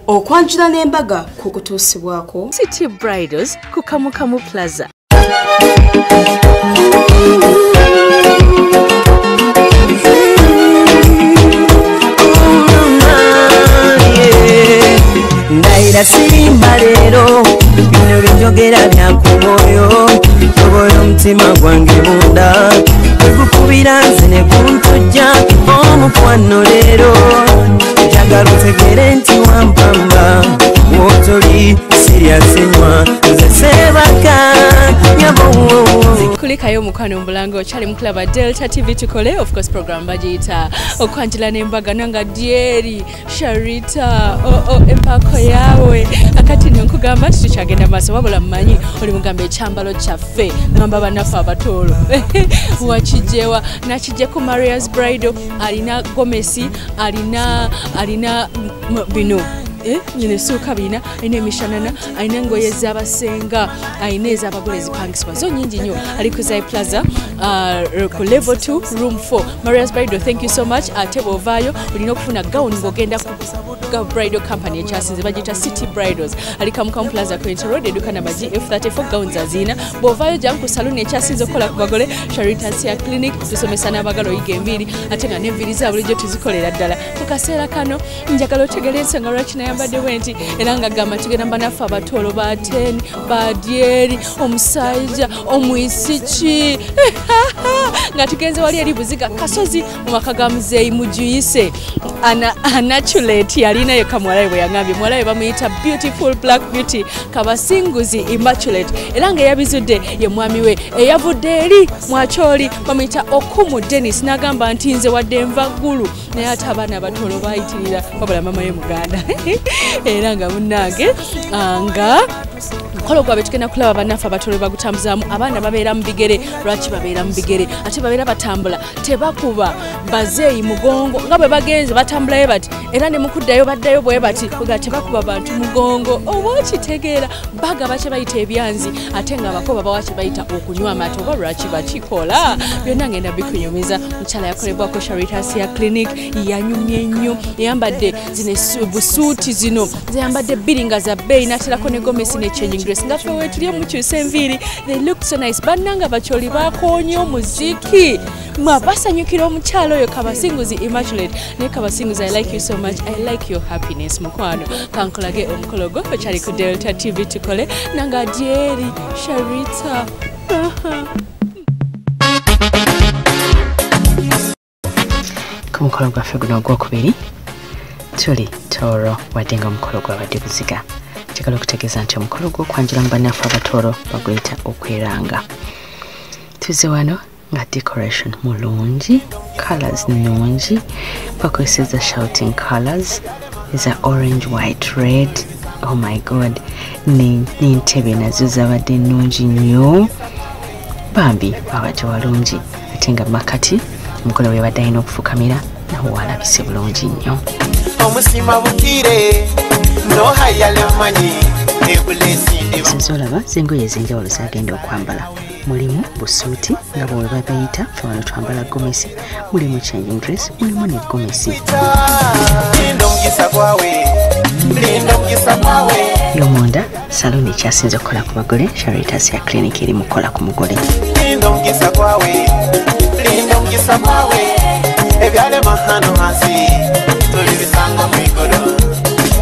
Okwanjula n'embaga ku kutuusibwako City Bridals ku Kamukamu Plaza. Ndaira simba lero bino bijogera byakumoyo toboyo mutima gwange munda gukubira nze ne kuntujja omukwano lero njagala otegere nti wampamba wotoli siryasenywa nze sebaka nyabo Kulikayo mukwano mbulango chali mklaba Delta TV tukole of course program bagiyita okwanjula n'embaga nanga Dieri Sharita empako yawe akati nkugamba tukyagenda maso wabula mmanyi oli mugambe ekyambalo kyaffe ngamba banafu abatolo wakijewa nakije ku Maria's Bridal alina gomesi alina bino nyine suka bina aina emishanana aina engoye z'abasenga aina ez'abagole zipangisibwa zo nyingi nnyo ali ku Zai Plaza ku level 2 room 4 Maria's Bridal. Thank you so much. Ate bovaayo olina okufuna gown ng'ogenda ku bridal company ekyasinze bagiyita City Bridals ali Kamukamu Plaza ku Road edukana baji F34 gowns azina bovaayo jam ku salon ekyasinze okukola ku bagole Sharita Hair Clinic tusomesa n'abagalo oyiga enviiri ate nga n'enviiri za bulijjo tuzikolera ddala ku kaseera kano njagala otegere ensonga lwaki nayambadde bwenti era nga gamba tugenda banafu abatolo ba 10 ba Dieri omusajja omwisiki nga tugenze wali eri buziga kasozi mu maka ga muzeeyi mujuyise anaculate yalina ye kamwalaye bwe yangambye mwalaye bamuyita beautiful black beauty kabasinguzi immaculate era nga yabizudde ye mwami we eyavudde eri mwacholi bamuyita Okumu Dennis n'agamba nti nze wadde nva ggulu naye ate abaana abatolo bayitirira babula mama ye muganda era nga munnange nga mukolo gwabwe tugenda kulaba banafu abatolo bagutambuzaamu abaana babeera mu bigere lwaki babeera mu bigere ate babeera batambula tebakuba bazeeyi mugongo nga bwe bagenze batambulayo bati era ne mukuddayo baddayo bwe bati kuga tebakuba bantu mugongo oba okitegeera baga bakye bayita ebyanzi ate nga abakoba bawakye bayita okunywa amata oba lwaki bakikola byonna ngenda bikunyumiza mukyala yakolebwako Sharita Hair Clinic yanyumye nnyo yambadde zino busuuti zino ziyambadde bbiri nga za bbeeyi n'aterako ne gomesi ne changing dress nga ffe weetuli omukyusa enviiri they look so nice bannanga bakyoli bakoonye omuziki basanyukira omukyalo oyo Kabasinguzi Immaculate ne Kabasinguzi I like you so much. I like your happiness mukwano kankolage omukolo gwo kyali ku Delta TV tukole nanga Dieri Sharita ku mukolo gwaffe guno ogwokubiri tuli toro wadde nga omukolo gwabadde buziga njagala okutegeeza nti omukolo gw'okwanjula mu banafu abatolo baguyita okweranga tuze wano nga decoration mulungi colors nungi bakozeseza shouting colors eza orange white red oh my god n'entebe nazo zabadde nnungi nnyo bambi babadde walungi ate nga makati omukolo we badde alina okufukamira nawo walabise bulungi nnyo omusima bukire nohayale manyi zolaba zengoye ez'enjawulo zagenda okwambala mulimu busuuti nga bwe babayita fe wano twambala gomesi mulimu changing dress mulimu ne gomesi yomunda saloni ekyasinze okukola ku bagole Sharita Hair Clinic eri mukola ku mugole ebyalema hano hansi tolibisanga mwigolo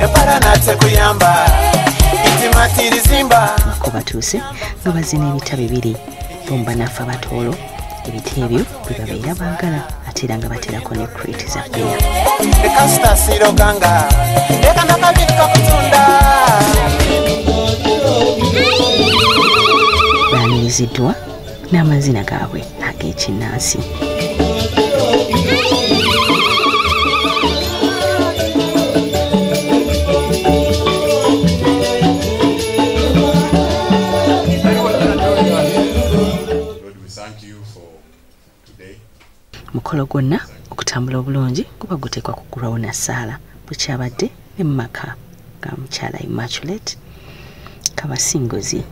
eparanatse kuyamba itimatirizimba ko batuuse nga bazina ebita bibiri bombanafu abatolo ebiti ebyo bwebabeera baagala ate era nga baterako ne crate za bbeya ekasitasiroganga ekanakabiri kakutunda baaniriziddwa n'amazina gaabwe ag'ekinnansi mukolo gwonna okutambula obulungi guba guteekwa kuggulwawo na ssaala bukyabadde ne mu maka ga mukyala Immaculate Kabasinguzi.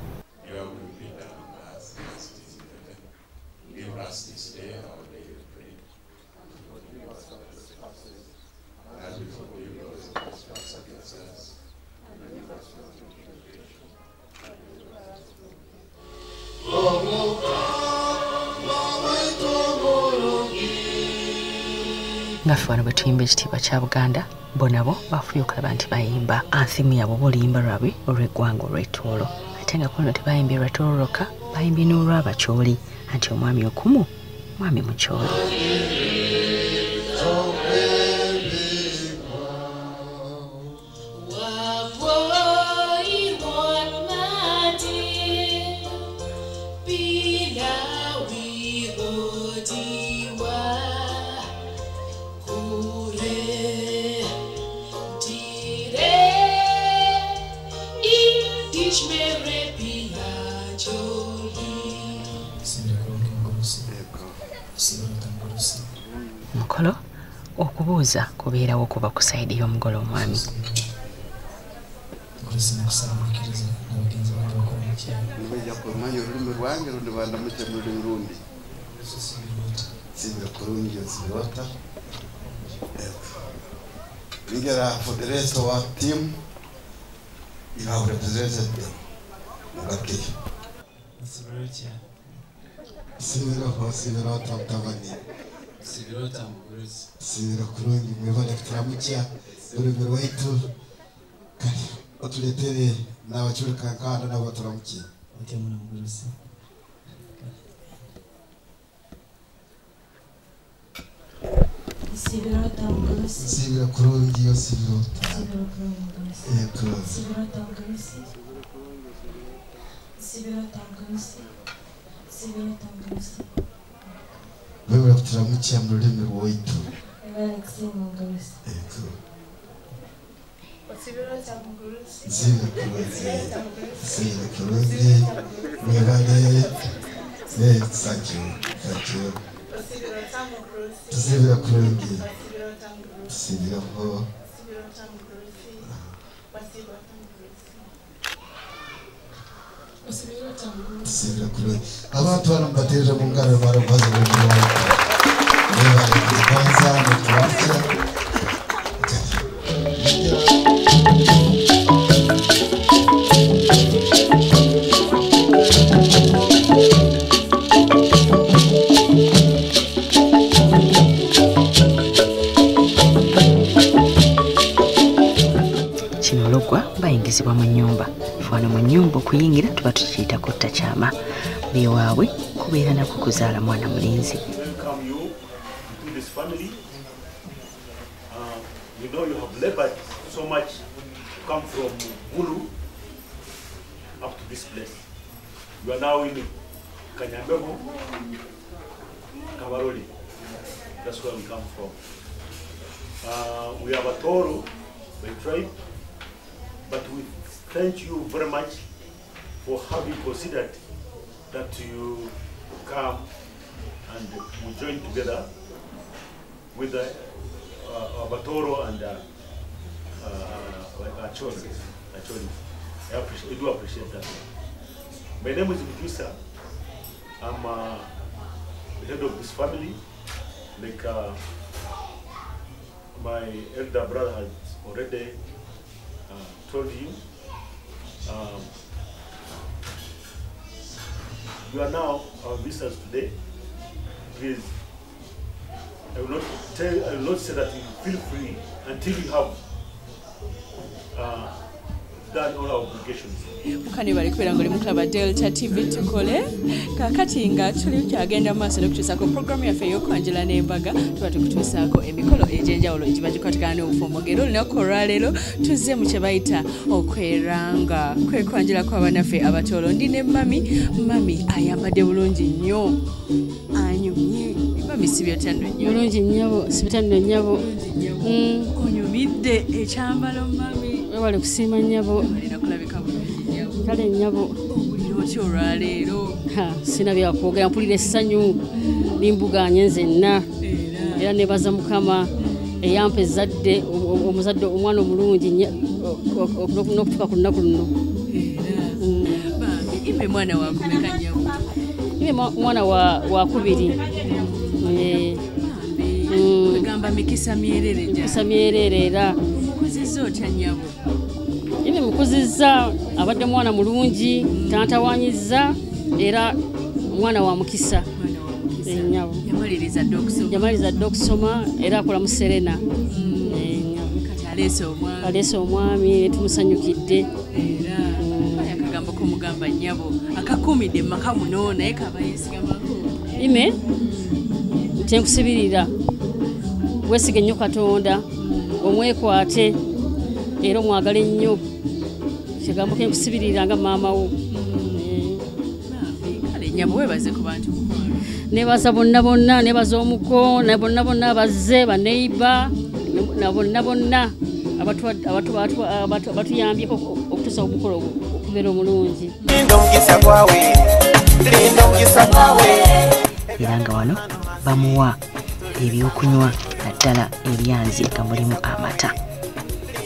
nga ffe wano bwe tuyimba ekitiibwa kya Buganda bo nabo bafubye okulaba nti bayimba anthimu yabwe oluyimba lwabwe olw'eggwanga olw'ettoolo ate nga kuno tebayimbye lw'ettoolo lwokka bayimbye n'olw'abakyoli anti omwami okumu mwami mukyoli. Mukolo okubuuza kubeerawo kuba ku sayidi y'omugole omwami. Kumanya olulimi lwange lundi bandamutse mu lulimi lundi sibira kurungi nsibirota Miguel for the rest of our team you have represented them Mugaki sibirota mtabani sibira kurungi mwebale kutaramukia ururimi rwaitu kari otuletere n'abacuri kankanda nabo turamukiye sibira kurungi yo sibirota wewe kutaramukia mu rurimi rwaitu Sibira kurungi mwebale thank you sibira kurungi sibira ho sibira kurungi abantu barambaterera mu ngaro barabaza mu mwanya mwebale kwanza mutwacha bayingizibwa mu nnyumba fano mu nnyumba okuyingira tuba tukiyita kutta kyama bye waabwe kubeera nako kuzaala mwana mulenzi. You know you have labored so much to come from Bulu up to this place. You are now in Kanyambego, Kabaroli. That's where we come from. We have a Toro by tribe, but we thank you very much for having considered that you come and we join together with the Batoro and Acholi. I do appreciate that. My name is Mukisa. I'm the head of this family. Like my elder brother has already told you. You are now our visitors today. Please, I will not say that you feel free until you have done all our obligations. Mukani bali kubera ngoli muklaba Delta TV tukole kakati nga tuli kyagenda maaso n'okutuusako programu yaffe ey'okwanjula n'embaga tuba tukutuusaako emikolo egy'enjawulo egiba gikwatikana n'obufumbo olunaku olwaleero tuzze mu kye bayita okweranga kwekwanjula kw'abanaffe abatoolo ndi ne mami ayambadde bulungi nnyo anyumye mami sibyotando nnyo bulungi nnyabo sibitando nnyabo onyumidde ekyambalo mami wewale kusiima nnyabo alina kulabika bulungi kale nnyabo buliroti olwaleero sina byakwogera mpulira essanyu nimbuganye nzenna era nebaza mukama eyampa ezzadde omuzadde omwana omulungi n'okutuuka ku lunaku luno. Ibe mwana wakumeka nnyabo? Ibe mwana wa kubiri. Kwegamba Mikisa Myerere. Mikisa Myerere era kuzizza otya nnyabo? Ibe mukuzizza abadde mwana mulungi, tantawanyiza era mwana wa mukisa. Nyabo. Yamaliriza dde okusoma era akola mu Serena. Alese omwami tumusanyukidde. Akagambo ko mugamba Nyabo akakumidde maka muno naye kaba yesigamako. Ime nkusibirira weesige nnyo Katonda omwekwate era omwagala ennyo kigambo ke nkusibirira nga maama wo. Kale Nyabo weebaze ku bantu. Nebaza bonna nebaza omuko na bonna bazze baneiba na bonna abatuyambyeko okutusa omukolo okubeera omulungi. Era nga wano bamuwa ebyokunywa naddala ebyanzi nga mulimu amata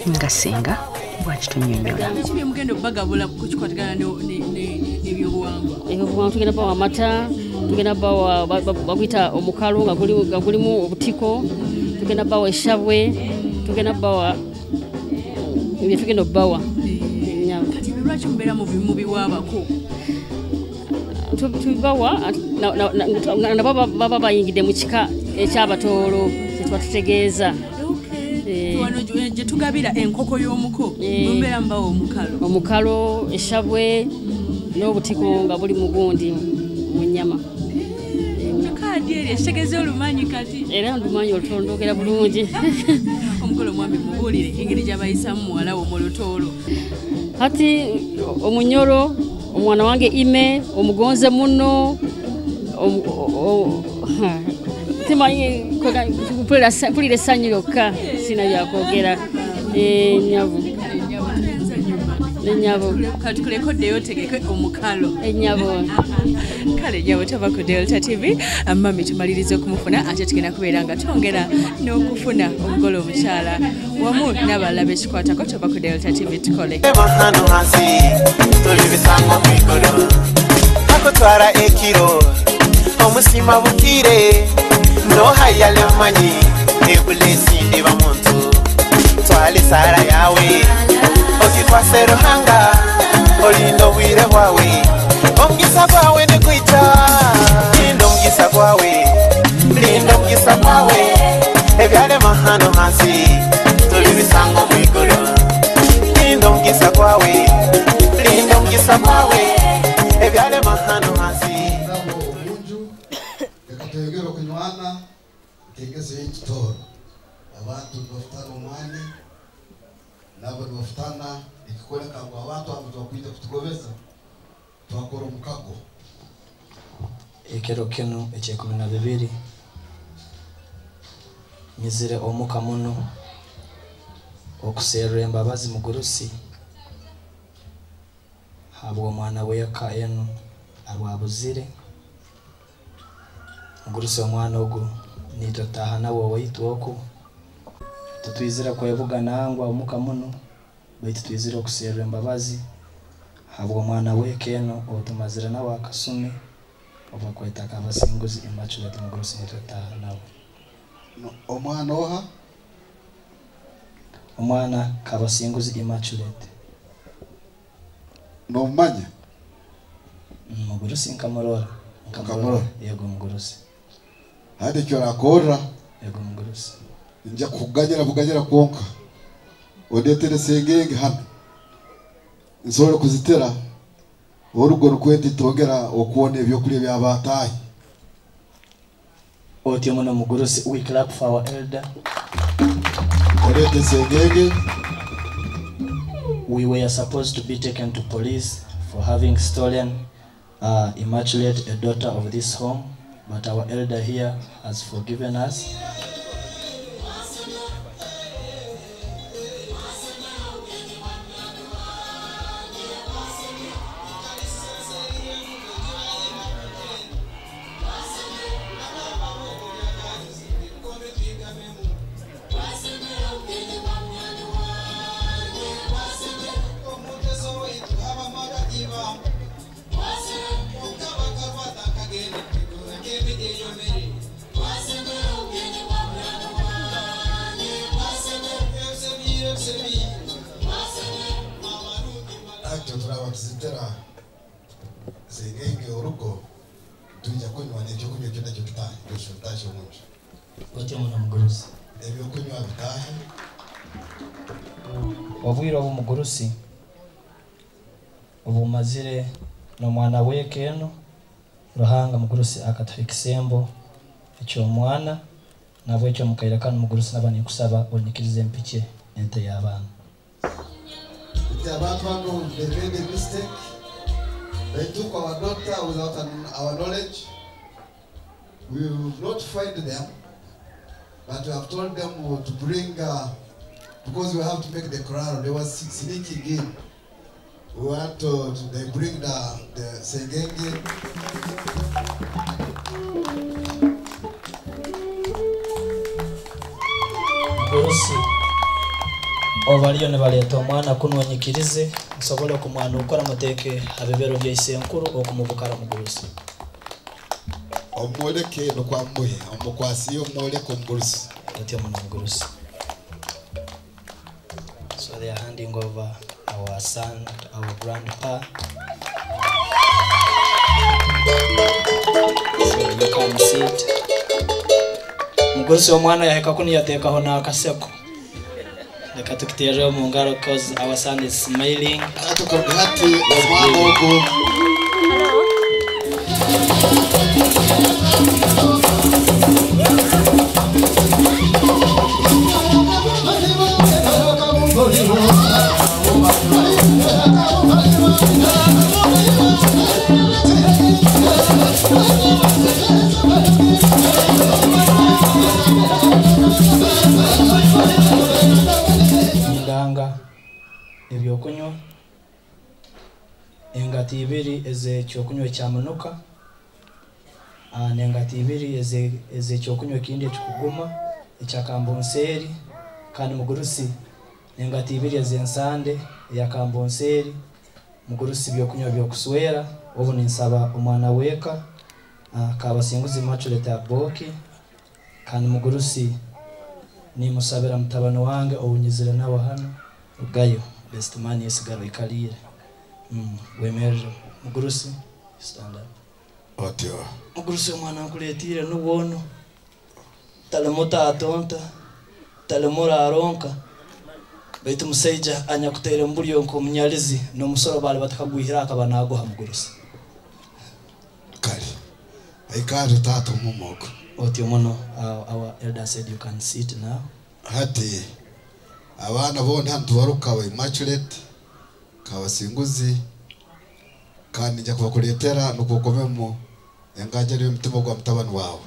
nga senga bwakitunnyonnyola. Kibi mugendo bagabula kukikwatagana n'ebyobuwangwa. Ebyobuwangwa tugenda bawa amata, tugenda bawa baguyita omukalo nga gulimu obutiko, tugenda bawa eshabwe, tugenda bawa ebyo tugenda obbawa. Kati lwaki mubeera mu biwaabako? Tubawa nabo baba bayingidde mu kika eky'abatoolo kyetuba tutegeeza. Wano gye tugabira enkoko y'omuko mubeera mubawa omukalo, eshabwe n'obutiko nga buli mugundi mu nnyama. Kaadi eri ekitegeeza olumanyi kati. Era ndumanyi olutondogera bulungi. Omukolo mwami mubuulire engeri gy'abayisamu muwala wo mu lutoolo. Kati omunyolo omwana wange Ime omugonze muno timanyi pulira essanyu lyokka sina byakwogera. Ennyabo kati kulekoddeyo tegeke omukalo ennyabo. Kale Nyabo tava ku Delta TV mami tumaliriza okumufuna ate tugenda kubeera nga twongera n'okufuna omugole omukyala wamu n'abalala bekikwatako tova ku Delta TV tukole hano hansi tuli bisango mwigolo akutwara ekiro omusima bukire nohayale manyi ebulesi ndiba muntu twali sara yawe okikwase ruhanga olindo bwire bwawe omugisa gwawe nekwita lindo omugisa gwawe ebyalema hano hansi tuli bisango mwigolo lindo omugisa gwawe ebyalema hano hansi ekatengera okunywana tegeze ekitoro abantu bafutana omwani nabo bafutana ikikoleka ngo abantu abo twakwita kutugobeza twakora omukago ekero kino ekye12 nyizire omuka muno okuseerera embabazi mu gurusi habwa omwana weka eno alwabuzire mugurusi omwana ogu nitotaha nawe waitu oku tutwizira kwebuga nangwa omuka muno baitu twizira okuseerera embabazi habwa omwana weka eno otumazire nawe akasumi oba kweta kabasinguzi Immaculate mugurusi nitotaha nawe omwana oha omwana kabasinguzi Immaculate nomanya mugurusi nkamurora yego mugurusi hadi kyorakora yego mugurusi nja kuganyira konka odetere sengenge hano nsobora kuzitera orugo rukwete togera okuona ebyokulya byabatayi otyo muno mugurusi. We clap for our elder. Odete sengenge. We were supposed to be taken to police for having stolen Immaculate, a daughter of this home, but our elder here has forgiven us. tujja kunywa n'ekyokunywa kyonna kye tutahe ekyo tutahe omunju otya muna mugurusi ebyokunywa bitahe obwire obumugurusi obumazire n'omwana weke eno Ruhanga mugurusi akataha ekisembo eky'omwana nabwe ekyo mukaire kandi mugurusi naba nikusaba onyikirize empike ente y'abaana nti abantu bano they made a mistake. They took our daughter without our knowledge. We will not find them, but we have told them to bring, because we have to make the crown. They were sneaking in. We want to, they bring the sengenge. Mugurusi obaliyo ne baleta omwana kunonyikirize nsobole okumwana okukora amateke abebero byaisenkuru okumubukara mugurusi omwoleke nokwamuhe omukwasiyo omwoleke omugurusi otya muna mugurusi. So they are handing over our son, our grandpa. So you can sit. Mugurusi omwana yaheka kuni yatekaho n'akaseko. Leka tukiterere mu ngaro cause our son is smiling. Atukogati omwana ogo. Ndanga ebyokunywa engati ibiri eze kyokunywa kyamunuka n'engati ibiri eze kyokunywa kindi ekikuguma ekyakambonseri kandi mugurusi engati ibiri eze nsande eyakambonseri mugurusi byokunywa byokuswera obu ninsaba omwana weka kabasinguzi Immaculate Aboki kandi mugurusi nimusabira mutabano wange obunyizire nawe hano ugayo best man yesigaro ikalire wemerero mugurusi stand up otyo mugurusi omwana nkuletire nubono talemota atonta talemora aronka baitu musaija anyakutere mbulyo nko munyalizi no musoro bali batakagwihira akaba nago mugurusi kali aikari tato mumoko otyo mono our elder said you can sit now hati abana bona hantu warukawe Immaculate kabasinguzi kandi njya kubakuletera nukukomemo yangaje ryo mutima gwa mutabano wawe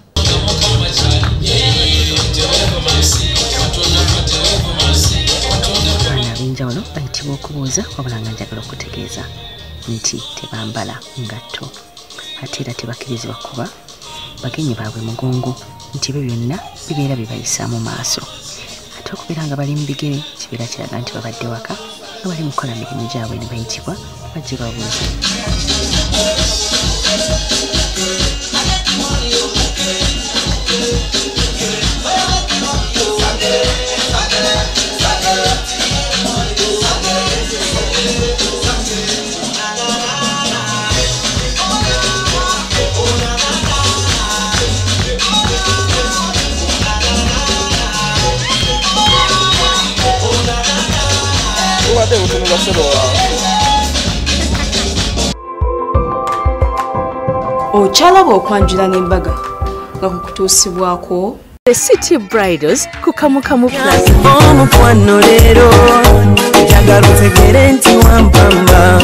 abinjawulo bayitibwa okubuuza wabula nga njagala okutegeeza nti tebambala ngatto ate era tebakkirizibwa kuba bagenyi baabwe mugongo nti ebyo byonna bibeera bibayisa mu maaso ate okubeera nga bali mu bigere kibeera kiraga nti babadde waka nga bali mu kukola mirimu gyabwe ne bayitibwa bajje babuuze. Ochalaba okwanjula n'embaga nga kukutuusibwako The City Bridals kukamukamu plus omukwano leero njagala otegere nti wampamba